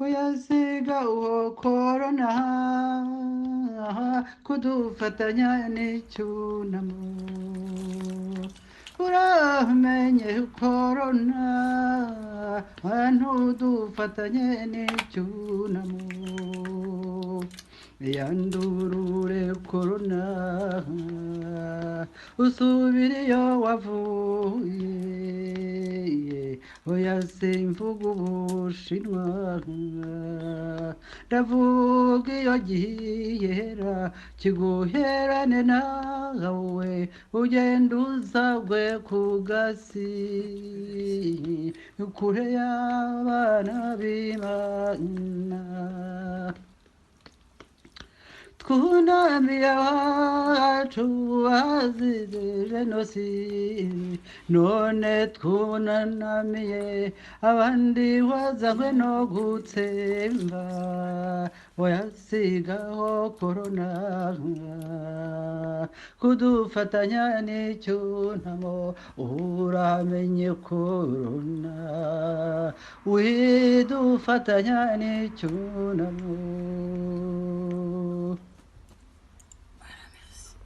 uyasiga uwo korona kudufatanya n'icyunamo uramenye korona ntudufatanye n'icyunamo yandurure korona usubire iyo wavuye oya simvuga ubushinwa ndavuga iyo gihera kiguherane nawe ugenda uzagwe ku gasi kure y'abana b'Imana twunamiye abacu bazize jenoside none twunamiye abandi wazanywe no gutsemba wayasigaho korona kudufatanya n'icyunamo uramenye korona widufatanya n'icyunamo